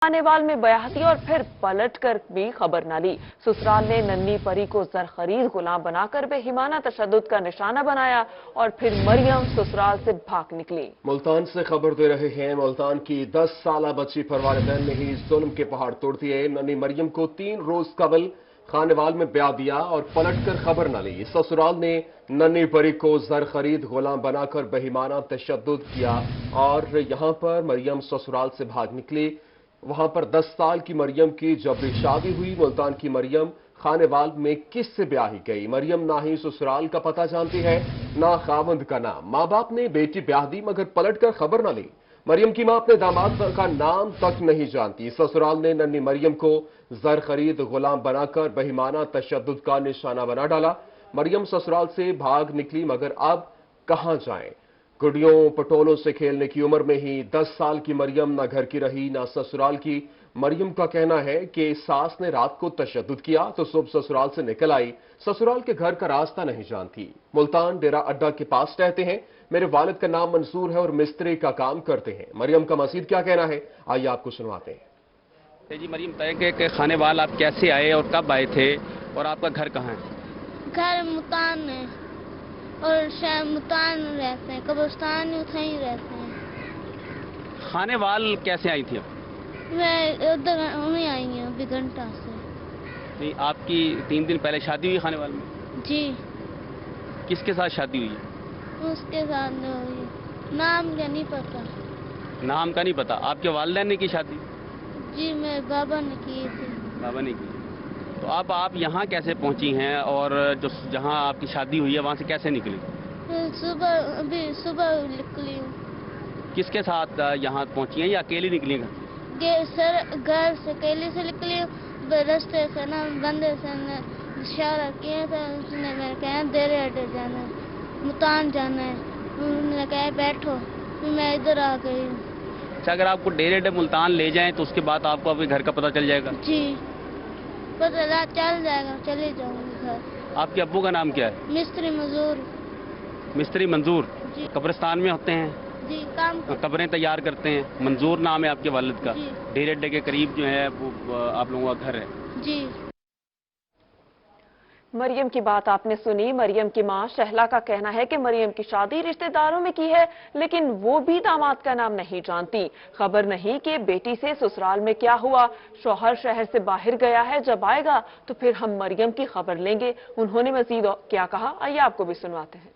खानेवाल में बयाती और फिर पलटकर भी खबर न ली। ससुराल ने नन्ही परी को जरखरीद गुलाम बनाकर बेईमाना तशद्दुद का निशाना बनाया और फिर मरियम ससुराल से भाग निकली। मुल्तान से खबर दे रहे हैं। मुल्तान की 10 साल बच्ची पर वालिदैन ने ही जुल्म के पहाड़ तोड़ दिए। नन्ही मरियम को 3 रोज कबल खानेवाल में ब्याह दिया और पलटकर खबर न ली। ससुराल ने नन्ही परी को जरखरीद गुलाम बनाकर बेईमाना तशद्दुद किया और यहां पर मरियम ससुराल से भाग निकली। वहां पर 10 साल की मरियम की जबरी शादी हुई। मुल्तान की मरियम खानेवाल में किससे ब्याही गई? मरियम ना ही ससुराल का पता जानती है, ना खावंद का नाम। माँ बाप ने बेटी ब्याह दी मगर पलटकर खबर न ली। मरियम की मां अपने दामाद का नाम तक नहीं जानती। ससुराल ने नन्ही मरियम को जरखरीद गुलाम बनाकर बेईमाना तशद्दुद का निशाना बना डाला। मरियम ससुराल से भाग निकली मगर अब कहां जाएं? गुड़ियों पटोलों से खेलने की उम्र में ही 10 साल की मरियम ना घर की रही ना ससुराल की। मरियम का कहना है कि सास ने रात को तशद्दुद किया तो सुबह ससुराल से निकल आई। ससुराल के घर का रास्ता नहीं जानती। मुल्तान डेरा अड्डा के पास रहते हैं। मेरे वालिद का नाम मंसूर है और मिस्त्री का काम करते हैं। मरियम का मजीद क्या कहना है, आइए आपको सुनवाते हैं। जी मरियम, तय के खानेवाल आप कैसे आए और कब आए थे और आपका घर कहाँ है? घर मुल्तान है और शायद मुल्तान रहते हैं, कब्रिस्तान उधर ही रहते हैं। खानेवाल कैसे आई थी आप? मैं उधर नहीं आई हूँ अभी घंटा से। नहीं, आपकी 3 दिन पहले शादी हुई खानेवाल में? जी। किसके साथ शादी हुई है? उसके साथ हुई। नाम का नहीं पता। नाम का नहीं पता। आपके वालिदैन ने की शादी? जी मेरे बाबा ने की थी। बाबा ने की। तो अब आप यहाँ कैसे पहुँची हैं और जो जहाँ आपकी शादी हुई है वहाँ से कैसे निकली? अभी सुबह निकली हूँ। किसके साथ यहाँ पहुँची हैं या अकेली निकली हैं? सर घर से अकेले से निकली हूँ। रास्ते से ना बंदे से इशारा किया था, उसने मेरे कहा देरे अड्डे जाना है, मुल्तान जाना है। उन्होंने कहा बैठो, मैं इधर आ गई हूँ। अच्छा, अगर आपको डेरे अड्डे मुल्तान ले जाएं तो उसके बाद आपको अपने घर का पता चल जाएगा? जी पता चल जाएगा, चले जाऊंगी घर। आपके अब्बू का नाम क्या है? मिस्त्री मंजूर। मिस्त्री मंजूर? जी। कब्रिस्तान में होते हैं? जी, काम कब्रें तैयार करते हैं। मंजूर नाम है आपके वालिद का? जी। डेरे अड्डे के करीब जो है वो आप लोगों का घर है? जी। मरियम की बात आपने सुनी। मरियम की मां शहला का कहना है कि मरियम की शादी रिश्तेदारों में की है, लेकिन वो भी दामाद का नाम नहीं जानती। खबर नहीं कि बेटी से ससुराल में क्या हुआ। शौहर शहर से बाहर गया है, जब आएगा तो फिर हम मरियम की खबर लेंगे। उन्होंने मजीद क्या कहा, आइए आपको भी सुनवाते हैं।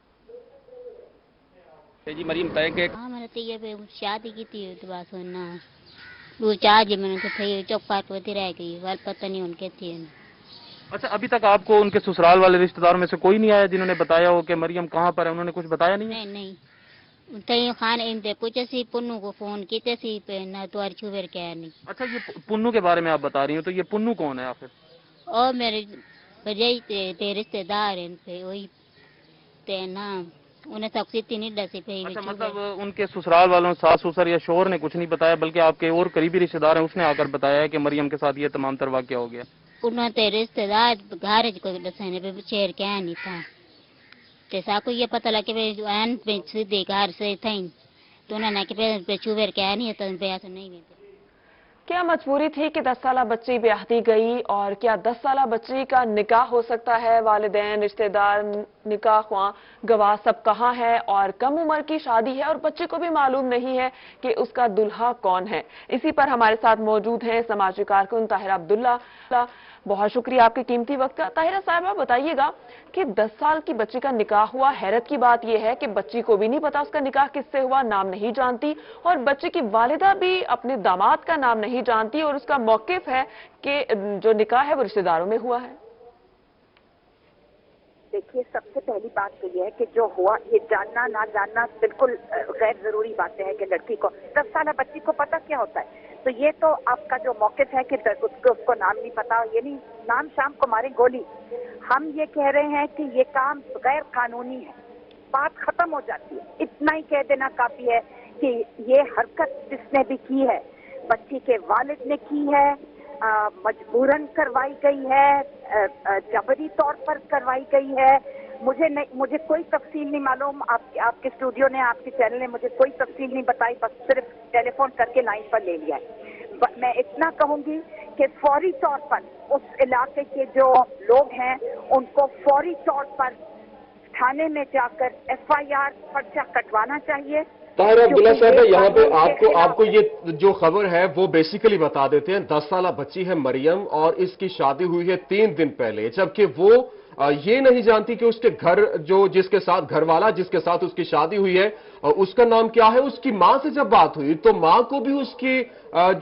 जी मरियम, तय के मैंने तो ये शादी की थी तो बात सुनना वो चार्ज मैंने तो थे चौपाट होती रह गई, वाल पता नहीं उनके थे। अच्छा, अभी तक आपको उनके ससुराल वाले रिश्तेदारों में से कोई नहीं आया जिन्होंने बताया हो कि मरियम कहाँ पर है? उन्होंने कुछ बताया नहीं? नहीं तई खान इनते पूछे सी, पुन्नू को फोन किते सी पे ना तो छुवेर क्या नहीं। अच्छा, ये पुन्नू के बारे में आप बता रही हो, तो ये पुन्नू कौन है आखिर? और मेरे भजाई ते रिश्तेदार हैं पे वही ते ना उन्हें तकसीती नहीं डसी पे। अच्छा, मतलब उनके ससुराल वालों, सास ससुर या शोहर ने कुछ नहीं बताया, बल्कि आपके और करीबी रिश्तेदार हैं उसने आकर बताया है कि मरियम के साथ ये तमाम तर वाक़या हो गया? उन्होंने ते रिश्तेदार घर को दसने पे शेर क्या नहीं था। जैसा को ये पता लगे एन पे सीधे घर से थे तो उन्होंने के छुवेर क्या नहीं तो ऐसा नहीं मिलते। क्या मजबूरी थी कि 10 साल बच्ची ब्याह दी गई और क्या 10 साल बच्ची का निकाह हो सकता है? वालिदैन, रिश्तेदार, निकाह ख्वां, गवाह सब कहाँ है? और कम उम्र की शादी है और बच्चे को भी मालूम नहीं है कि उसका दुल्हा कौन है। इसी पर हमारे साथ मौजूद हैं समाजी कारकुन ताहिरा अब्दुल्ला। बहुत शुक्रिया आपके कीमती वक्त का। ताहिरा साहबा, बताइएगा कि 10 साल की बच्ची का निकाह हुआ। हैरत की बात यह है कि बच्ची को भी नहीं पता उसका निकाह किससे हुआ, नाम नहीं जानती, और बच्चे की वालिदा भी अपने दामाद का नाम नहीं जानती और उसका मौकिफ है कि जो निकाह है वो रिश्तेदारों में हुआ है। देखिए, सबसे पहली बात तो ये है कि जो हुआ ये जानना ना जानना बिल्कुल गैर जरूरी बातें हैं कि लड़की को 10 साल बच्ची को पता क्या होता है। तो ये तो आपका जो मौक़िफ़ है कि उसको नाम नहीं पता, ये नहीं नाम शाम को मारे गोली। हम ये कह रहे हैं कि ये काम गैर कानूनी है, बात खत्म हो जाती है। इतना ही कह देना काफी है कि ये हरकत जिसने भी की है बच्ची के वालिद ने की है, मजबूरन करवाई गई है, जबरी तौर पर करवाई गई है। मुझे कोई तफसील नहीं मालूम। आपके स्टूडियो ने, आपके चैनल ने मुझे कोई तफसील नहीं बताई, बस सिर्फ टेलीफोन करके लाइन पर ले लिया है। میں اتنا کہوں گی کہ فوری طور پر اس علاقے کے جو لوگ ہیں ان کو فوری طور پر تھانے میں جا کر FIR پرچہ کٹوانا چاہیے. طاہرہ عبداللہ صاحب یہاں پہ آپ کو یہ جو خبر ہے وہ بیسیکلی بتا دیتے ہیں. 10 سالہ بچی ہے مریم اور اس کی شادی ہوئی ہے 3 دن پہلے، جبکہ وہ یہ نہیں جانتی کہ اس کے گھر جس کے ساتھ گھر والا جس کے ساتھ اس کی شادی ہوئی ہے اس کا نام کیا ہے. اس کی ماں سے جب بات ہوئی تو ماں کو بھی اس کی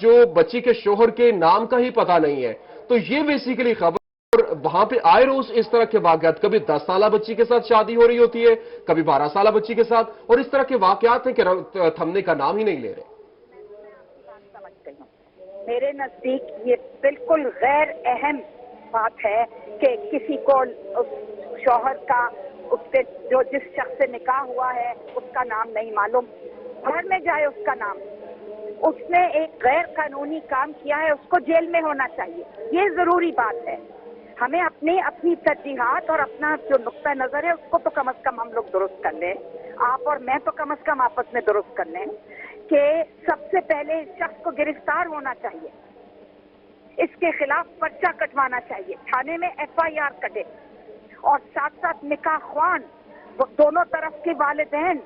جو بچی کے شوہر کے نام کا ہی پتہ نہیں ہے. تو یہ بیسیکلی خبر، اور وہاں پہ آئے روز اس طرح کے واقعات، کبھی 10 سالہ بچی کے ساتھ شادی ہو رہی ہوتی ہے، کبھی 12 سالہ بچی کے ساتھ، اور اس طرح کے واقعات ہیں کہ تھمنے کا نام ہی نہیں لے رہے. سمجھ گئی ہوں. میرے نزدیک یہ بالکل غیر اہم بات ہے کہ کسی کو شوہر کا جس شخص سے نکاح ہوا ہے اس کا نام نہیں معلوم. گھر میں جائے اس کا نام، اس نے ایک غیر قانونی کام کیا ہے، اس کو جیل میں ہونا چاہیے. یہ ضروری بات ہے. ہمیں اپنی ترجیحات اور اپنا جو نقطہ نظر ہے اس کو تو کم از کم ہم لوگ درست کر لیں. آپ اور میں تو کم از کم آپس میں درست کر لیں کہ سب سے پہلے اس شخص کو گرفتار ہونا چاہیے، اس کے خلاف پرچہ کٹوانا چاہیے، تھانے میں FIR کٹے، اور ساتھ ساتھ نکاح خوان دونوں طرف کے والدین،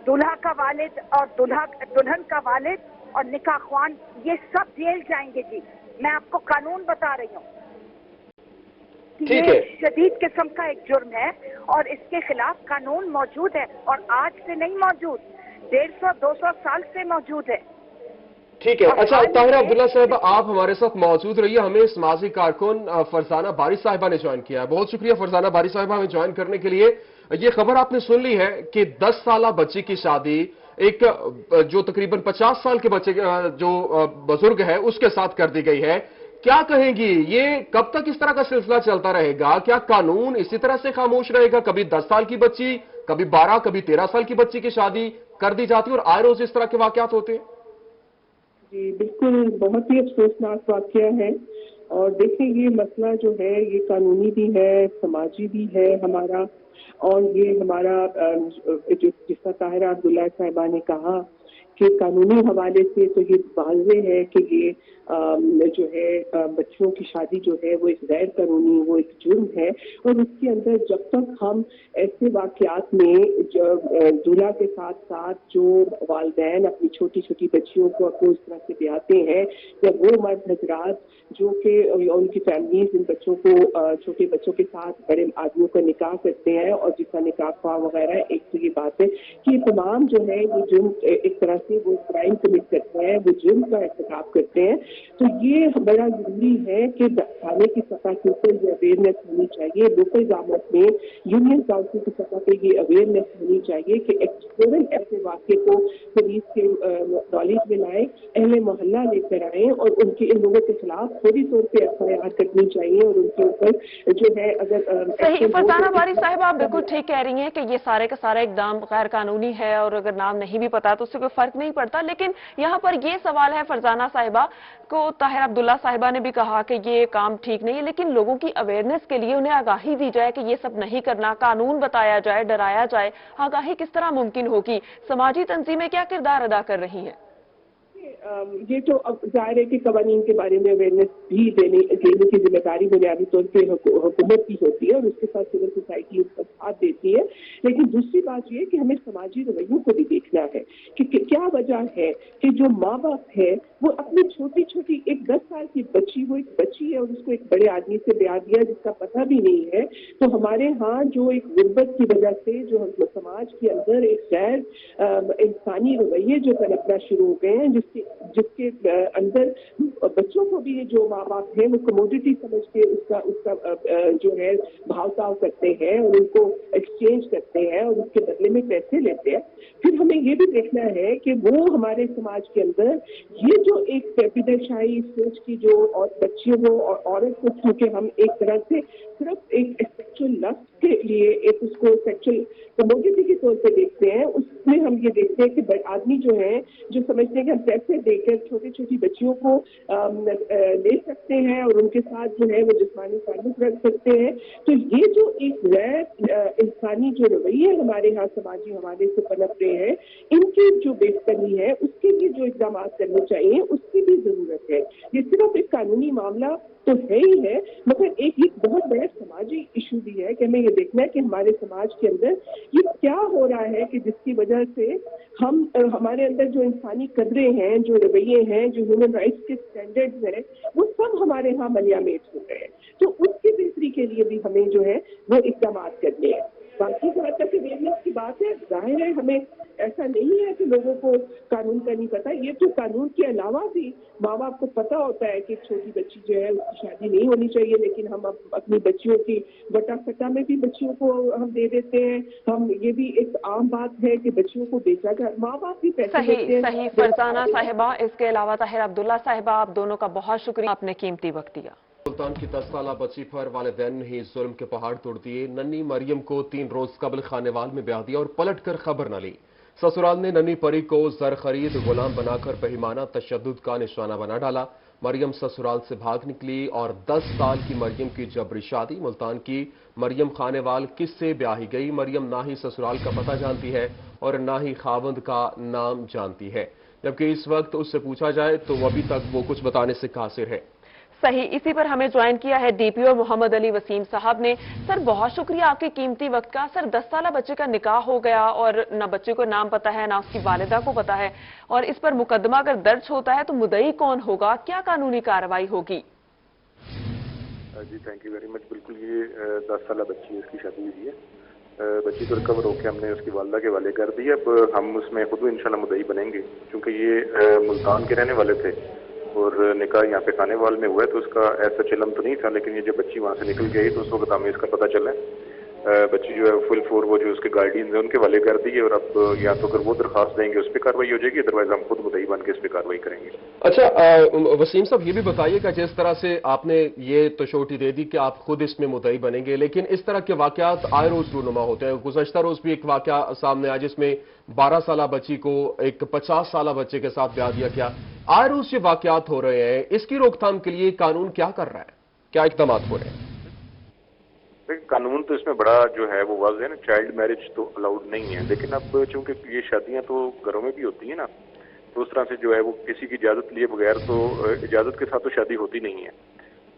دلہا کا والد اور دلہن کا والد اور نکاح خوان، یہ سب جیل جائیں گے. جی میں آپ کو قانون بتا رہی ہوں. یہ شدید قسم کا ایک جرم ہے اور اس کے خلاف قانون موجود ہے، اور آج سے نہیں موجود، 150-200 سال سے موجود ہے. ٹھیک ہے. اچھا طاہرہ عبداللہ صاحب، آپ ہمارے ساتھ موجود رہیے. ہمیں سماجی کارکن فرزانہ باری صاحبہ نے جوائن کیا ہے. بہت شکریہ فرزانہ باری صاحبہ ہمیں جوائن کرنے کے لیے. یہ خبر آپ نے سن لی ہے کہ 10 سالہ بچی کی شادی ایک جو تقریباً 50 سال کے بچے جو بزرگ ہے اس کے ساتھ کر دی گئی ہے. کیا کہیں گی، یہ کب تک اس طرح کا سلسلہ چلتا رہے گا؟ کیا قانون اسی طرح سے خاموش رہے گا؟ کبھی 10 سال کی بچی، کبھی 12، کبھی 13 سال کی بچی کی شادی کر دی جاتی اور آئے روز اس طرح کے واقعات ہوتے ہیں. جی بالکل، بہت ہی افسوسناک واقعہ ہے. اور دیکھیں یہ مسئلہ جو ہے یہ قانونی بھی ہے، سماجی بھی ہے ہمارا. اور یہ ہمارا جس کا طاہرہ عبداللہ صاحبہ نے کہا کہ قانونی حوالے سے تو یہ واضح ہے کہ یہ جو ہے بچوں کی شادی جو ہے وہ ایک غیر قانونی، وہ ایک جرم ہے. اور اس کے اندر جب تک ہم ایسے واقعات میں دولہا کے ساتھ ساتھ جو والدین اپنی چھوٹی چھوٹی بچیوں کو اس طرح سے بیاتے ہیں، یا وہ مرد حضرات جو کہ ان کی فیملیز ان بچوں کو چھوٹے بچوں کے ساتھ بڑے آدمیوں کا نکاح کرتے ہیں اور جس کا نکاح خواہ وغیرہ، ایک تو یہ بات ہے کہ یہ تمام جو ہے یہ جرم ایک طرح سے وہ کرائم کمٹ کرتے ہیں، وہ جرم کا ارتکاب کرتے ہیں. تو یہ بڑا ضروری ہے کہ تھانے کی سطح کے اوپر یہ اویئرنیس ہونی چاہیے، لوکل گورنمنٹ میں یونین کاؤنسل کی سطح پہ یہ اویئرنیس ہونی چاہیے کہ ایسے واقعے کو پولیس کے نالج میں لائیں، اہل محلہ لے کر آئیں اور ان لوگوں کے خلاف فوری طور پہ FIR کرنی چاہیے اور ان کے اوپر جو ہے اگر صحیح. فرزانہ باری صاحب آپ بالکل ٹھیک کہہ رہی ہیں کہ یہ سارے کا سارا اقدام غیر قانونی ہے اور اگر نام نہیں بھی پتا تو اس سے کوئی فرق نہیں پڑتا. لیکن یہاں پر یہ سوال ہے فرزانہ صاحبہ کو، طاہرہ عبداللہ صاحبہ نے بھی کہا کہ یہ کام ٹھیک نہیں ہے، لیکن لوگوں کی اویئرنیس کے لیے انہیں آگاہی دی جائے کہ یہ سب نہیں کرنا، قانون بتایا جائے، ڈرایا جائے. آگاہی کس طرح ممکن ہوگی؟ سماجی تنظیمیں کیا کردار ادا کر رہی ہیں؟ یہ تو اب ظاہر ہے کہ قوانین کے بارے میں اویئرنیس بھی دینے کی ذمہ داری بنیادی طور پہ حکومت کی ہوتی ہے اور اس کے ساتھ سول سوسائٹی اس کا ساتھ دیتی ہے. لیکن دوسری بات یہ کہ ہمیں سماجی رویوں کو بھی دیکھنا ہے کہ کیا وجہ ہے کہ جو ماں باپ ہے وہ اپنی چھوٹی چھوٹی ایک 10 سال کی بچی، وہ ایک بچی ہے اور اس کو ایک بڑے آدمی سے بیاہ دیا جس کا پتہ بھی نہیں ہے. تو ہمارے ہاں جو ایک غربت کی وجہ سے جو سماج کے اندر ایک غیر انسانی رویے جو پنپنا شروع ہو گئے ہیں، جس کے اندر بچوں کو بھی جو ماں باپ ہیں وہ کموڈیٹی سمجھ کے اس کا جو ہے بھاؤ تاؤ کرتے ہیں اور ان کو ایکسچینج کرتے ہیں اور اس کے بدلے میں پیسے لیتے ہیں. پھر ہمیں یہ بھی دیکھنا ہے کہ وہ ہمارے سماج کے اندر یہ جو ایک پیدائشائی سوچ बच्ची जो और बच्ची हो और औरत को, क्योंकि हम एक तरह से सिर्फ एक सेक्सुअल लस्ट के लिए एक उसको सेक्सुअल कमोडिटी के तौर पे देखते हैं, उसमें हम ये देखते हैं कि आदमी जो है जो समझते हैं कि हम पैसे देकर छोटी छोटी बच्चियों को ले सकते हैं और उनके साथ जो है वो जिस्मानी ताल्लुक रख सकते हैं। तो ये जो एक गैर इंसानी जो रवैये हमारे यहाँ समाजी हमारे से पनप रहे हैं, इनकी जो बेहतरी है उसके लिए जो इकदाम करने चाहिए उसकी भी जरूरत है। ये सिर्फ एक कानूनी मामला तो है ही है, मगर एक बहुत बड़ा समाजी इशू भी है कि हमें ये देखना है कि हमारे समाज के अंदर ये क्या हो रहा है कि जिसकी वजह से हम हमारे अंदर जो इंसानी कदरें हैं, जो रवैये हैं, जो ह्यूमन राइट्स के स्टैंडर्ड्स हैं, वो सब हमारे यहाँ मलियामेट हो गए हैं। तो उसकी बेहतरी के लिए भी हमें जो है वो इकदाम करने हैं। बाकी जहाँ तक अवेयरनेस की बात है, जाहिर है हमें ऐसा नहीं है कि लोगों को कानून का नहीं पता, ये तो कानून के अलावा भी माँ बाप को पता होता है कि छोटी बच्ची जो है उसकी शादी नहीं होनी चाहिए, लेकिन हम अपनी बच्चियों की बटा सटा में भी बच्चियों को हम दे देते हैं। हम ये भी एक आम बात है कि बच्चियों को बेचा कर माँ बाप भी पैसे देते हैं। सही फरजाना साहिबा, इसके अलावा ताहिर अब्दुल्ला साहिबा, आप दोनों का बहुत शुक्रिया, आपने कीमती वक्त दिया। मुल्तान की 10 साला बच्ची पर वालिदैन ने ही जुल्म के पहाड़ तोड़ दिए। नन्ही मरियम को 3 रोज कबल खानेवाल में ब्याह दिया और पलट कर खबर न ली। ससुराल ने नन्ही परी को जर खरीद गुलाम बनाकर बेईमाना तशद्दुद का निशाना बना डाला। मरियम ससुराल से भाग निकली और 10 साल की मरियम की जबरी शादी। मुल्तान की मरियम खानेवाल किससे ब्याही गई? मरियम ना ही ससुराल का पता जानती है और ना ही खावंद का नाम जानती है, जबकि इस वक्त उससे पूछा जाए तो अभी तक वो कुछ बताने से कासिर है। सही, इसी पर हमें ज्वाइन किया है डीपीओ मोहम्मद अली वसीम साहब ने। सर, बहुत शुक्रिया आपके कीमती वक्त का। सर, 10 साला बच्चे का निकाह हो गया और ना बच्चे को नाम पता है ना उसकी वालिदा को पता है, और इस पर मुकदमा अगर दर्ज होता है तो मुद्दई कौन होगा, क्या कानूनी कार्रवाई होगी? जी थैंक यू वेरी मच। बिल्कुल, ये 10 साला बच्ची है, इसकी शादी हुई है। बच्ची को रिकवर होकर हमने उसकी वालिदा के हवाले कर दी। अब हम उसमें खुद भी इंशाल्लाह मुद्दई बनेंगे, क्योंकि ये मुल्तान के रहने वाले थे और निकाह यहाँ पे खानेवाल में हुआ है, तो उसका ऐसा चिलम तो नहीं था। लेकिन ये जब बच्ची वहाँ से निकल गई तो उस वक्त हमें इसका पता चला। बच्ची जो है फुल फोर वो जो उसके गार्डियंस हैं उनके वाले कर दी है, और अब या तो अगर वो दरखास्त देंगे उस पर कार्रवाई हो जाएगी, अदरवाइज हम खुद मुद्दई बन के इस पर कार्रवाई करेंगे। अच्छा वसीम साहब, ये भी बताइएगा, जिस तरह से आपने ये तशोटी दे दी कि आप खुद इसमें मुद्दई बनेंगे, लेकिन इस तरह के वाकयात आए रोज रूनुमा होते हैं। गुज़श्ता रोज भी एक वाकया सामने आया जिसमें 12 साला बच्ची को एक 50 साला बच्चे के साथ ब्याह दिया गया। आए रोज ये वाकयात हो रहे हैं, इसकी रोकथाम के लिए कानून क्या कर रहा है, क्या इक़दाम हो रहे हैं? कानून तो इसमें बड़ा जो है वो वाज़ेह है ना, चाइल्ड मैरिज तो अलाउड नहीं है, लेकिन अब चूंकि ये शादियां तो घरों में भी होती हैं ना, तो उस तरह से जो है वो किसी की इजाज़त लिए बगैर तो इजाज़त के साथ तो शादी होती नहीं है।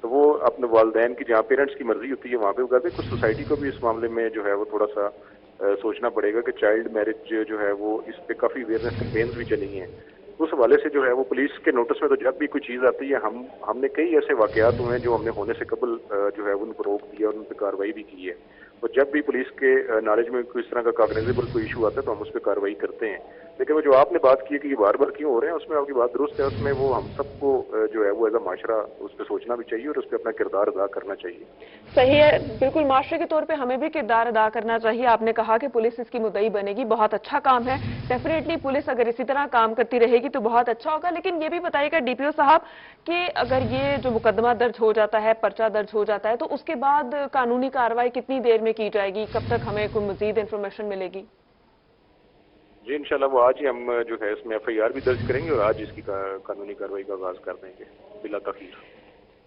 तो वो अपने वालिदैन की जहाँ पेरेंट्स की मर्जी होती है वहाँ पे वो करते। कुछ सोसाइटी को भी इस मामले में जो है वो थोड़ा सा सोचना पड़ेगा कि चाइल्ड मैरिज जो है वो इस पे काफ़ी अवेयरनेस कैंपेन्स भी चली हैं। उस हवाले से जो है वो पुलिस के नोटिस में तो जब भी कोई चीज़ आती है, हमने कई ऐसे वाकयात हुए हैं जो हमने होने से कबल जो है उनको रोक दिया और उन पर कार्रवाई भी की है। तो जब भी पुलिस के नॉलेज में कोई इस तरह का कॉग्निजेबल कोई इशू आता है तो हम उस पर कार्रवाई करते हैं। लेकिन वो जो आपने बात की है कि ये बार बार क्यों हो रहे हैं, उसमें आपकी बात दुरुस्त है। उसमें वो हम सबको जो है वो एज अ माशरा उस पर सोचना भी चाहिए और उस पर अपना किरदार अदा करना चाहिए। सही है, बिल्कुल माशरे के तौर पे हमें भी किरदार अदा करना चाहिए। आपने कहा कि पुलिस इसकी मुद्दई बनेगी, बहुत अच्छा काम है। डेफिनेटली पुलिस अगर इसी तरह काम करती रहेगी तो बहुत अच्छा होगा। लेकिन ये भी बताइएगा डीपीओ साहब कि अगर ये जो मुकदमा दर्ज हो जाता है, पर्चा दर्ज हो जाता है, तो उसके बाद कानूनी कार्रवाई कितनी देर में की जाएगी, कब तक हमें कोई मजीद इंफॉर्मेशन मिलेगी? जी इंशाल्लाह वो आज ही हम जो है इसमें FIR भी दर्ज करेंगे और आज इसकी कानूनी कार्रवाई का आगाज कर देंगे बिला तखीर।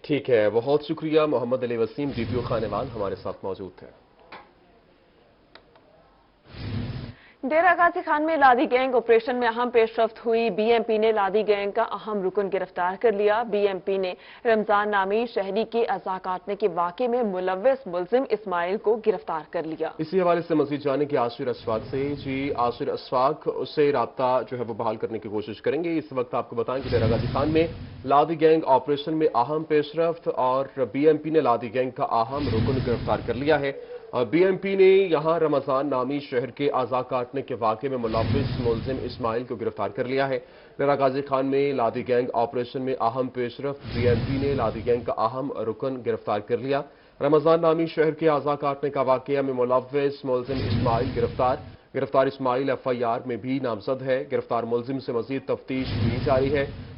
ठीक है, बहुत शुक्रिया। मोहम्मद अली वसीम डीपीओ खानेवाल हमारे साथ मौजूद थे। डेरा गाजी खान में लादी गैंग ऑपरेशन में अहम पेशरफ्त हुई। BMP ने लादी गैंग का अहम रुकन गिरफ्तार कर लिया। BMP ने रमजान नामी शहरी के अज़ा काटने के वाक़े में मुलव्वस मुल्जिम इस्माइल को गिरफ्तार कर लिया। इसी हवाले से मजीद जाने की आसिर असफाक से। जी आसिर असफाक, उससे राब्ता जो है वो बहाल करने की कोशिश करेंगे। इस वक्त आपको बताएं कि डेरा गाजी खान में लादी गैंग ऑपरेशन में अहम पेशरफ्त और BMP ने लादी गैंग का अहम रुकन गिरफ्तार कर लिया है। BMP ने यहां रमजान नामी शहर के अज़ा काटने के वाक़े में मुलव्वस मुल्जिम इस्माइल को गिरफ्तार कर लिया है। डेरा गाजी खान में लादी गैंग ऑपरेशन में अहम पेशरफ्त, BMP ने लादी गैंग का अहम रुकन गिरफ्तार कर लिया। रमजान नामी शहर के अज़ा काटने का वाक़या में मुलव्वस मुल्जिम इस्माइल गिरफ्तार इस्माइल FIR में भी नामजद है। गिरफ्तार मुल्जिम से मजीद तफ्तीश की जारी है।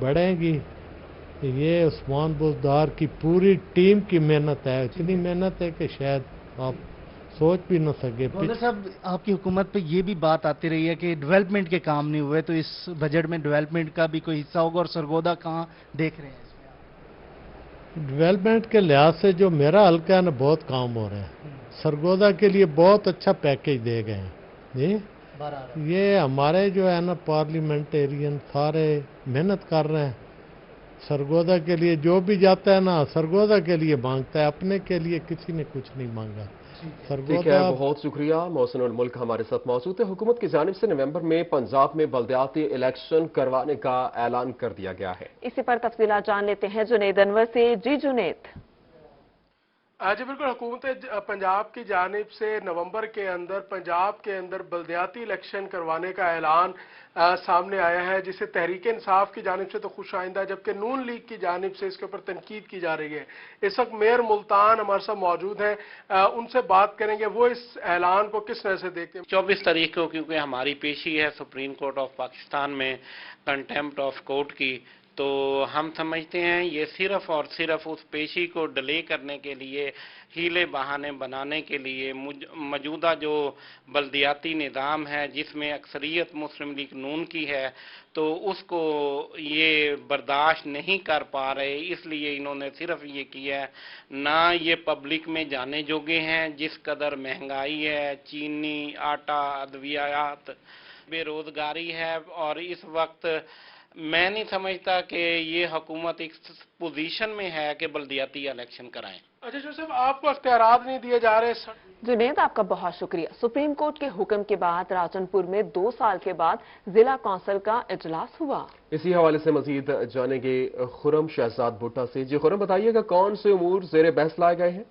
बढ़ेंगी ये उस्मान बुज़दार की पूरी टीम की मेहनत है, इतनी मेहनत है कि शायद आप सोच भी न सके। गवर्नर साहब, आपकी हुकूमत पे ये भी बात आती रही है कि डेवलपमेंट के काम नहीं हुए, तो इस बजट में डेवलपमेंट का भी कोई हिस्सा होगा, और सरगोदा कहाँ देख रहे हैं इसमें? डेवलपमेंट के लिहाज से जो मेरा हल्का है ना, बहुत काम हो रहा है। सरगोदा के लिए बहुत अच्छा पैकेज दे गए हैं जी। ये हमारे जो है ना पार्लियामेंटेरियन सारे मेहनत कर रहे हैं। सरगोदा के लिए जो भी जाता है ना, सरगोदा के लिए मांगता है, अपने के लिए किसी ने कुछ नहीं मांगा। ठीक है, बहुत शुक्रिया। मोहसिन उल मुल्क हमारे साथ मौजूद है। हुकूमत की जानिब से नवंबर में पंजाब में बल्दियाती इलेक्शन करवाने का ऐलान कर दिया गया है। इसी पर तफसीलात जान लेते हैं जुनेद अनवर से। जी जुनेद। जी बिल्कुल, हुकूमत पंजाब की जानिब से नवंबर के अंदर पंजाब के अंदर बल्दियाती इलेक्शन करवाने का ऐलान सामने आया है, जिसे तहरीक इंसाफ की जानिब से तो खुश आइंदा, जबकि नून लीग की जानिब से इसके ऊपर तनकीद की जा रही है। इस वक्त मेयर मुल्तान हमारे साथ मौजूद हैं, उनसे बात करेंगे वो इस ऐलान को किस तरह से देखते हैं। 24 तारीख को क्योंकि हमारी पेशी है सुप्रीम कोर्ट ऑफ पाकिस्तान में कंटेम्प्ट ऑफ कोर्ट की, तो हम समझते हैं ये सिर्फ और सिर्फ उस पेशी को डिले करने के लिए, हीले बहाने बनाने के लिए मौजूदा जो बल्दियाती निज़ाम है जिसमें अक्सरियत मुस्लिम लीग नून की है, तो उसको ये बर्दाश्त नहीं कर पा रहे, इसलिए इन्होंने सिर्फ ये किया है। ना ये पब्लिक में जाने जोगे हैं, जिस कदर महंगाई है, चीनी, आटा, अद्वियात, बेरोजगारी है, और इस वक्त मैं नहीं समझता कि ये हुकूमत एक पोजीशन में है कि बल्दियाती इलेक्शन कराएं। अच्छा जोसेफ, आपको अख्तियारात नहीं दिए जा रहे। जुनेद, आपका बहुत शुक्रिया। सुप्रीम कोर्ट के हुक्म के बाद राजनपुर में 2 साल के बाद जिला कौंसिल का इजलास हुआ। इसी हवाले से मजीद जानेंगे खुरम शहजाद भुट्टा से। जी खुरम, बताइएगा कौन से उमूर जेर बहस लाए गए हैं?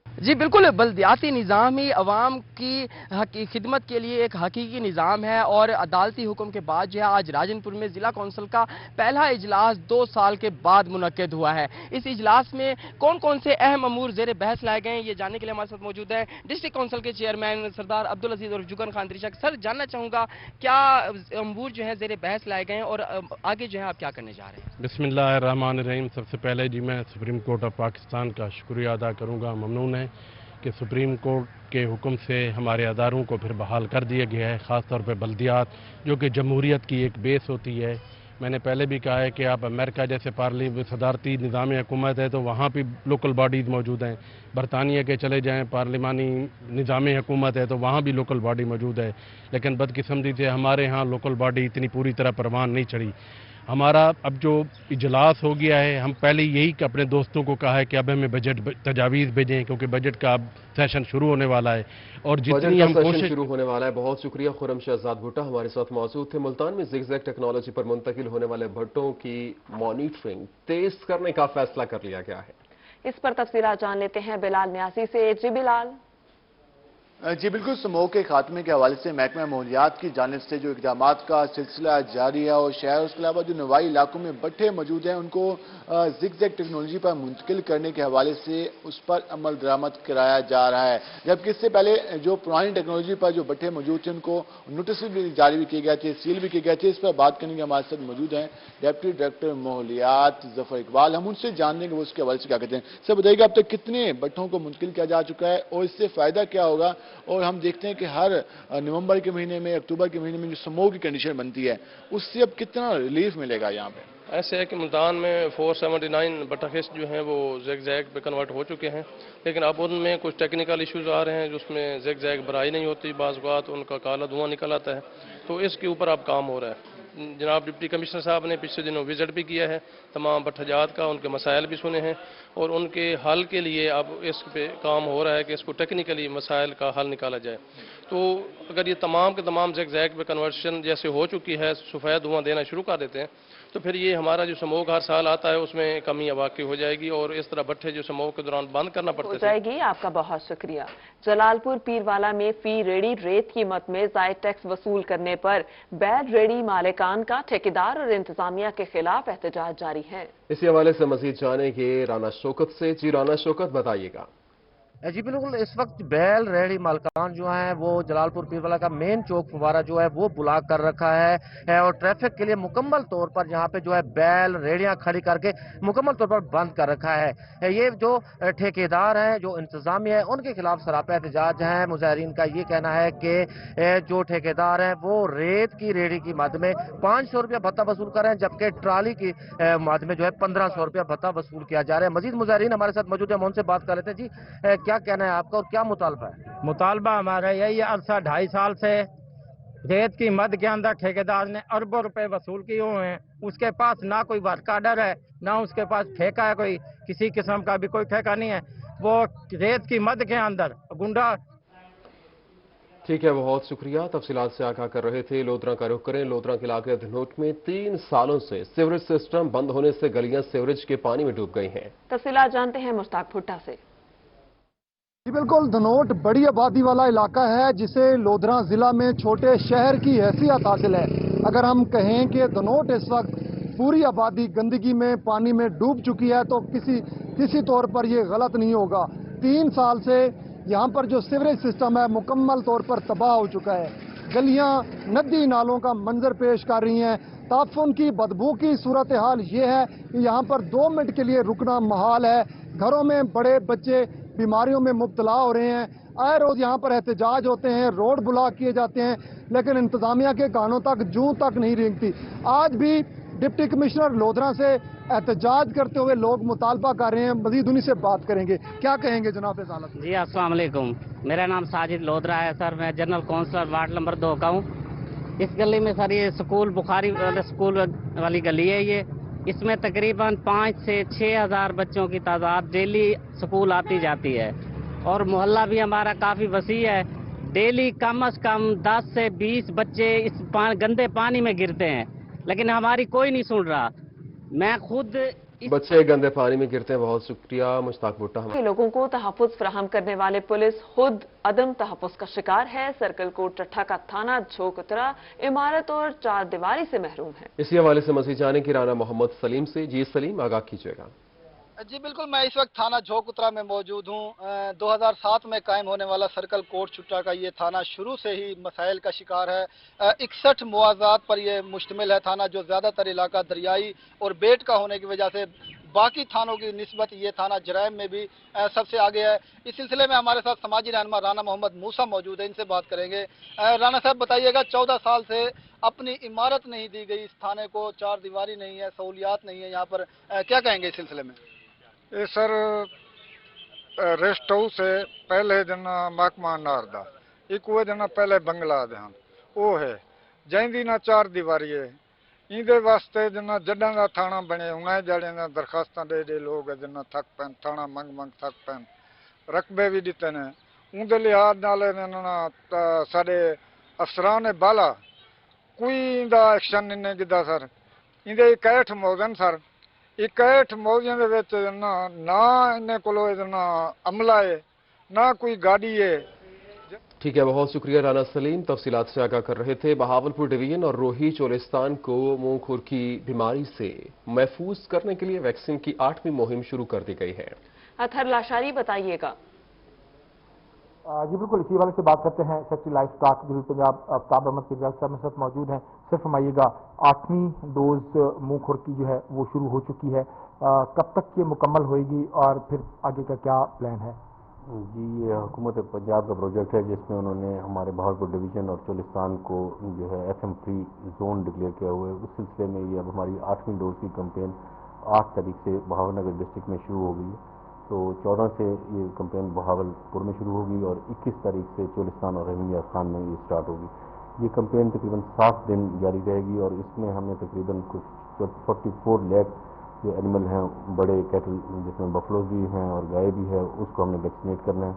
जी बिल्कुल, बल्दियाती निज़ाम ही अवाम की खिदमत के लिए एक हकीकी निज़ाम है, और अदालती हुक्म के बाद जो है आज राजनपुर में ज़िला कौंसिल का पहला इजलास 2 साल के बाद मुनक्किद हुआ है। इस इजलास में कौन कौन से अहम अमूर ज़ेर बहस लाए गए हैं, ये जानने के लिए हमारे साथ मौजूद है डिस्ट्रिक्ट कौंसिल के चेयरमैन सरदार अब्दुल अजीज और जुगन खान त्रिशक। सर, जानना चाहूँगा क्या अमूर जो है ज़ेर बहस लाए गए हैं, और आगे जो है आप क्या करने जा रहे हैं? बिस्मिल्लाहिर्रहमानिर्रहीम। सबसे पहले जी मैं सुप्रीम कोर्ट ऑफ पाकिस्तान का शुक्रिया अदा करूँगा। ममनून है कि सुप्रीम कोर्ट के हुक्म से हमारे अदारों को फिर बहाल कर दिया गया है, ख़ास तौर पर बल्दियात जो कि जमहूरियत की एक बेस होती है। मैंने पहले भी कहा है कि आप अमेरिका जैसे सदारती निज़ाम हुकूमत है तो वहाँ भी लोकल बॉडीज़ मौजूद हैं। बरतानिया के चले जाएँ, पार्लिमानी निज़ाम हुकूमत है तो वहाँ भी लोकल बॉडी मौजूद है, लेकिन बदकिस्मती से हमारे यहाँ लोकल बॉडी इतनी पूरी तरह परवान नहीं चढ़ी। हमारा अब जो इजलास हो गया है, हम पहले यही अपने दोस्तों को कहा है कि अब हमें बजट तजावीज़ भेजें, क्योंकि बजट का अब सेशन शुरू होने वाला है, और जितनी हम कोशिश शुरू होने वाला है। बहुत शुक्रिया। खुरम शहजाद भुट्टा हमारे साथ मौजूद थे। मुल्तान में ज़िगज़ैग टेक्नोलॉजी पर मुंतकिल होने वाले भट्टों की मॉनिटरिंग तेज करने का फैसला कर लिया गया है। इस पर तफसीलात जान लेते हैं बिलाल न्यासी से। जी बिलाल। जी बिल्कुल, स्मोक के खात्मे के हवाले से महकमा माहौलियात की जानिब से जो इक़दाम का सिलसिला जारी है, और शहर उसके अलावा जो नवाई इलाकों में भट्टे मौजूद हैं उनको ज़िगज़ैग टेक्नोलॉजी पर मुंतकिल करने के हवाले से उस पर अमल दरामद कराया जा रहा है। जबकि इससे पहले जो पुरानी टेक्नोलॉजी पर जो भट्टे मौजूद थे उनको नोटिस भी जारी भी किए गए थे, सील भी किए गए थे। इस पर बात करने के हमारे साथ मौजूद हैं डिप्टी डायरेक्टर माहौलियात ज़फ़र इकबाल। हम उनसे जान लेंगे वो उसके हवाले से क्या कहते हैं। सर बताइएगा, अब तक कितने भट्टों को मुंतकिल किया जा चुका है और इससे फ़ायदा क्या होगा? और हम देखते हैं कि हर नवंबर के महीने में, अक्टूबर के महीने में जो स्मोक की कंडीशन बनती है उससे अब कितना रिलीफ मिलेगा यहाँ पे? ऐसे है कि मुल्तान में 479 बटाखेस जो हैं वो ज़िगज़ैग पे कन्वर्ट हो चुके हैं, लेकिन अब उनमें कुछ टेक्निकल इश्यूज आ रहे हैं जिसमें ज़िगज़ैग भराई नहीं होती, बाज़ औक़ात उनका काला धुआं निकल आता है, तो इसके ऊपर अब काम हो रहा है। जनाब डिप्टी कमिश्नर साहब ने पिछले दिनों विजिट भी किया है, तमाम भट्टाजात का उनके मसाइल भी सुने हैं, और उनके हल के लिए अब इस पे काम हो रहा है कि इसको टेक्निकली मसाइल का हल निकाला जाए। तो अगर ये तमाम के तमाम ज़िगज़ैग पे कन्वर्शन जैसे हो चुकी है, सफ़ेद धुआं देना शुरू कर देते हैं, तो फिर ये हमारा जो स्मोक हर साल आता है उसमें कमी वाक़ई हो जाएगी, और इस तरह भट्टे जो स्मोक के दौरान बंद करना पड़ता है हो जाएगी। आपका बहुत शुक्रिया। जलालपुर पीरवाला में फी रेडी रेत कीमत में ज़ायद टैक्स वसूल करने पर बैड रेडी मालिकान का ठेकेदार और इंतजामिया के खिलाफ एहतजाज जारी है। इसी हवाले से मजीद जानेंगे राना शौकत से। जी राना शौकत, बताइएगा। जी बिल्कुल, इस वक्त बैल रेहड़ी मालकान जो हैं वो जलालपुर पीरवाला का मेन चौक फुवारा जो है वो ब्लॉक कर रखा है और ट्रैफिक के लिए मुकम्मल तौर पर यहाँ पे जो है बैल रेहड़ियाँ खड़ी करके मुकम्मल तौर पर बंद कर रखा है। ये जो ठेकेदार हैं, जो इंतजामिया है, उनके खिलाफ सरापा एहतजाज है। मुजाहरीन का ये कहना है कि जो ठेकेदार हैं वो रेत की रेहड़ी की मद में 500 रुपया भत्ता वसूल कर रहे हैं, जबकि ट्राली की मद में जो है 1500 रुपया भत्ता वसूल किया जा रहा है। मजीद मुजाहरीन हमारे साथ मौजूद है, हम उनसे बात कर लेते हैं। जी क्या कहना है आपका और क्या मुतालबा है? मुतालबा हमारा यही है, अरसा 2.5 साल से रेत की मद के अंदर ठेकेदार ने अरबों रुपए वसूल किए हुए हैं। उसके पास ना कोई वर्क आर्डर है, ना उसके पास ठेका है, कोई किसी किस्म का भी कोई ठेका नहीं है। वो रेत की मद के अंदर गुंडा। ठीक है, बहुत शुक्रिया। तफसीलात से आगाह कर रहे थे। लोधरा का रुख करें। लोधरा के इलाके धनोट में 3 सालों से सीवरेज सिस्टम बंद होने से गलियां सीवरेज के पानी में डूब गई हैं। तफसीलात जानते हैं मुश्ताक भुट्टा से। जी बिल्कुल, धनोट बड़ी आबादी वाला इलाका है जिसे लोधरा जिला में छोटे शहर की हैसियत हासिल है। अगर हम कहें कि धनोट इस वक्त पूरी आबादी गंदगी में पानी में डूब चुकी है तो किसी तौर पर यह गलत नहीं होगा। 3 साल से यहाँ पर जो सीवरेज सिस्टम है मुकम्मल तौर पर तबाह हो चुका है। गलियाँ नदी नालों का मंजर पेश कर रही हैं। ताफुन की बदबू की सूरत हाल ये है कि यहाँ पर 2 मिनट के लिए रुकना महाल है। घरों में बड़े बच्चे बीमारियों में मुब्तला हो रहे हैं। आए रोज यहाँ पर एहतजाज होते हैं, रोड ब्लॉक किए जाते हैं, लेकिन इंतजामिया के कानों तक जूं तक नहीं रेंगती। आज भी डिप्टी कमिश्नर लोधरा से एहतजाज करते हुए लोग मुतालबा कर रहे हैं। मजीद उन्हीं से बात करेंगे। क्या कहेंगे जनाब इस हालत में? जी अस्सलाम वालेकुम, मेरा नाम साजिद लोधरा है सर। मैं जनरल काउंसलर वार्ड नंबर 2 का हूँ। इस गली में सर ये स्कूल बुखारी स्कूल वाली गली है ये। इसमें तकरीबन 5 से 6 हज़ार बच्चों की तादाद डेली स्कूल आती जाती है और मोहल्ला भी हमारा काफ़ी वसी है। डेली कम से कम 10 से 20 बच्चे इस गंदे पानी में गिरते हैं, लेकिन हमारी कोई नहीं सुन रहा। मैं खुद बच्चे गंदे पानी में गिरते हैं। बहुत शुक्रिया मुश्ताक भुट्टा। लोगों को तहफ़्फ़ुज़ फराहम करने वाले पुलिस खुद अदम तहफ़्फ़ुज़ का शिकार है। सर्कल कोट चट्ठा का थाना झोंकतरा इमारत और 4 दीवारी से महरूम है। इसी हवाले से मज़ीद जाने की राना मोहम्मद सलीम से। जी सलीम, आगाह कीजिएगा। जी बिल्कुल, मैं इस वक्त थाना झोंकतरा में मौजूद हूँ। 2007 में कायम होने वाला सर्कल कोट चुट्टा का ये थाना शुरू से ही मसाइल का शिकार है। 61 मुआवजात पर यह मुश्तमिल है थाना, जो ज़्यादातर इलाका दरियाई और बेट का होने की वजह से बाकी थानों की निस्बत ये थाना जराइम में भी सबसे आगे है। इस सिलसिले में हमारे साथ समाजी रहनुमा राना मोहम्मद मूसा मौजूद है, इनसे बात करेंगे। राना साहब बताइएगा, 14 साल से अपनी इमारत नहीं दी गई इस थाने को, 4 दीवारी नहीं है, सहूलियात नहीं है यहाँ पर, क्या कहेंगे इस सिलसिले में? ये सर रेस्ट हाउस है पहले जना महकमा नारदा, एक वो जना पहले बंगला ध्यान वो है जैंदी ना 4 दीवारी है। इंदे वास्ते जना जड्डा का थाना बने उन्हें जड़े ना दरखास्त दे लोग जना थक पैन थाना मंग थक पैन रकबे भी दिते ने उनके लिहाज नाले साढ़े अफसरान ने बाला कोई इंदा एक्शन नहीं किया सर। इंदे 61 मौजन सर, 61 मौजियां दे विच ना इन्हें कोलो अमला है ना कोई गाड़ी है। ठीक है, बहुत शुक्रिया राना सलीम। तफसीलात से आगाह कर रहे थे। बहावलपुर डिवीजन और रोही चोलिस्तान को मुंह खुर की बीमारी से महफूज करने के लिए वैक्सीन की 8वीं मुहिम शुरू कर दी गई है। अतहर लाशारी बताइएगा। जी बिल्कुल, इसी वाले से बात करते हैं। सेक्रेटरी लाइफ स्टॉक जो पंजाब आफ्ताब अहमद किरजाल साहब मेरे साथ मौजूद हैं। सिर्फ फरमाइएगा, 8वीं डोज मुंह खुर की जो है वो शुरू हो चुकी है, कब तक ये मुकम्मल होएगी और फिर आगे का क्या प्लान है? जी, ये हुकूमत पंजाब का प्रोजेक्ट है जिसमें उन्होंने हमारे बहावलपुर डिवीज़न और चोलिस्तान को जो है FM फ्री जोन डिक्लेयर किया हुआ है। उस सिलसिले में ये अब हमारी 8वीं डोज की कैंपेन 8 तारीख से बहावलनगर डिस्ट्रिक्ट में शुरू हो गई है। तो 14 से ये कैंपेन बहावलपुर में शुरू होगी और 21 तारीख से चोलिस्तान और रहीमिया खान में ये स्टार्ट होगी। ये कैंपेन तकरीबन 7 दिन जारी रहेगी और इसमें हमने तकरीबन कुछ 44 लाख जो एनिमल हैं, बड़े कैटल जिसमें बफलोज भी हैं और गाय भी है, उसको हमने वैक्सीनेट करना है।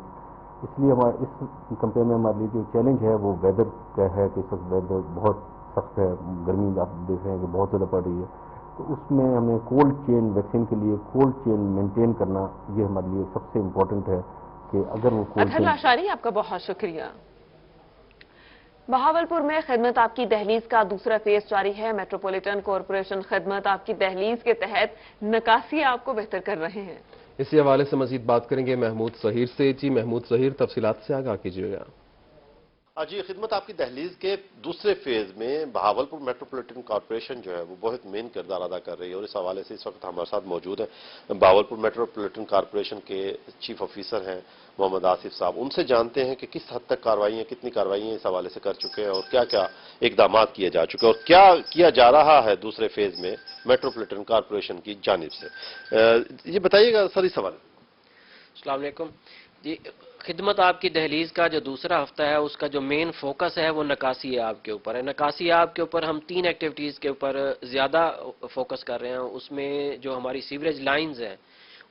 इसलिए हमारे इस कैंपेन में हमारे लिए जो चैलेंज है वो वेदर का है कि इस वक्त वेदर बहुत सख्त है, गर्मी आप देख रहे हैं कि बहुत ज़्यादा पड़ रही है। तो उसमें हमें कोल्ड चेन वैक्सीन के लिए कोल्ड चेन मेंटेन करना ये हमारे लिए सबसे इम्पोर्टेंट है कि अगर वो कोल्ड चेन। लाशारी, आपका बहुत शुक्रिया। बहावलपुर में खिदमत आपकी दहलीज का दूसरा फेज जारी है। मेट्रोपॉलिटन कॉरपोरेशन खिदमत आपकी दहलीज के तहत निकासी आपको बेहतर कर रहे हैं। इसी हवाले से मजीद बात करेंगे महमूद सहीर से। जी महमूद सहीर, तफसीलात से आगाह कीजिएगा। जी, खिदमत आपकी दहलीज के दूसरे फेज में बहावलपुर मेट्रोपॉलिटन कॉर्पोरेशन जो है वो बहुत मेन किरदार अदा कर रही है, और इस हवाले से इस वक्त हमारे साथ मौजूद है बहावलपुर मेट्रोपॉलिटन कॉर्पोरेशन के चीफ ऑफिसर हैं मोहम्मद आसिफ साहब। उनसे जानते हैं कि किस हद तक कार्रवाई, कितनी कार्रवाई इस हवाले से कर चुके हैं और क्या क्या इकदाम किए जा चुके हैं और क्या किया जा रहा है दूसरे फेज में मेट्रोपॉलिटन कॉर्पोरेशन की जानिब से। ये बताइएगा सर इस हवाले। अस्सलाम वालेकुम जी। खिदमत आपकी दहलीज का जो दूसरा हफ्ता है उसका जो मेन फोकस है वो नकासी आब के ऊपर है। नकासी आब के ऊपर हम 3 एक्टिविटीज़ के ऊपर ज़्यादा फोकस कर रहे हैं। उसमें जो हमारी सीवरेज लाइंस हैं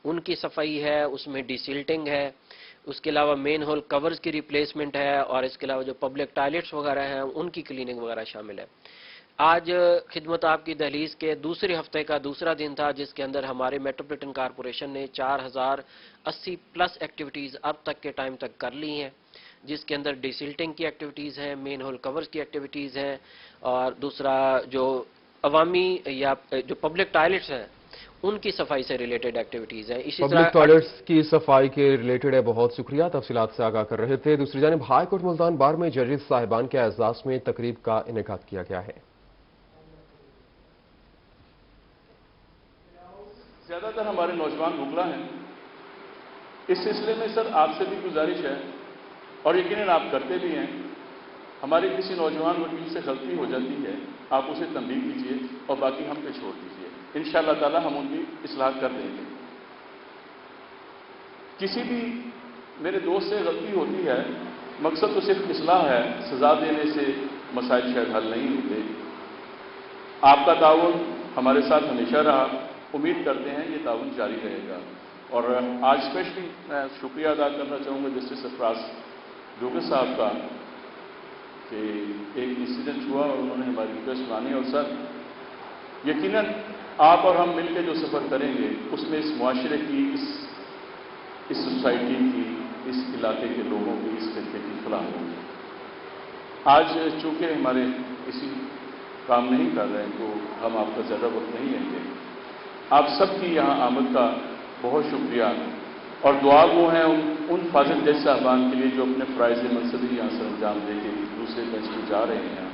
उनकी सफाई है, उसमें डिसिल्टिंग है, उसके अलावा मेन होल कवर्स की रिप्लेसमेंट है, और इसके अलावा जो पब्लिक टॉयलेट्स वगैरह हैं उनकी क्लीनिंग वगैरह शामिल है। आज खिदमत आपकी दहलीज के दूसरे हफ्ते का दूसरा दिन था जिसके अंदर हमारे मेट्रोपॉलिटन कॉर्पोरेशन ने 4080 प्लस एक्टिविटीज़ अब तक के टाइम तक कर ली हैं, जिसके अंदर डिसिल्टिंग की एक्टिविटीज़ हैं, मेन होल कवर्स की एक्टिविटीज़ हैं, और दूसरा जो अवामी या जो पब्लिक टॉयलेट्स हैं उनकी सफाई से रिलेटेड एक्टिविटीज़ हैं। इसी पब्लिक टॉयलेट्स की सफाई के रिलेटेड है, बहुत शुक्रिया, तफसीलात से आगाह कर रहे थे। दूसरी जानिब हाई कोर्ट मुल्तान बार में जजेस साहिबान के एजाज़ में तकरीब का इनेकाद किया गया है। ज़्यादातर हमारे नौजवान भुखला हैं। इस सिलसिले में सर आपसे भी गुजारिश है, और यकीनन आप करते भी हैं, हमारे किसी नौजवान वकील से गलती हो जाती है आप उसे तंबीह कीजिए और बाकी हम पे छोड़ दीजिए। इंशाअल्लाह ताला हम उनकी इस्लाह कर देंगे। किसी भी मेरे दोस्त से गलती होती है, मकसद तो सिर्फ इस्लाह है, सजा देने से मसाइल शायद हल नहीं होते। आपका ताउन हमारे साथ हमेशा रहा, उम्मीद करते हैं ये ताउन जारी रहेगा। और आज स्पेशली मैं शुक्रिया अदा करना चाहूँगा जस्टिस सरफराज जोगिर साहब का कि एक इंसिडेंट हुआ और उन्होंने हमारी रिक्वेस्ट मानी, और सर यकीनन आप और हम मिलकर जो सफ़र करेंगे उसमें इस मुआशरे की, इस सोसाइटी की, इस इलाके के लोगों की, इस खिते की फलाह होगी। आज चूँकि हमारे किसी काम नहीं कर रहे हैं तो हम आपका ज़्यादा वक्त नहीं लेंगे। आप सबकी यहाँ आमद का बहुत शुक्रिया, और दुआ वो हैं उन फाजिल जज साहबान के लिए जो अपने फ़राइज़ मनसबी यहाँ सर अंजाम दे के दूसरे बेंच पर जा रहे हैं।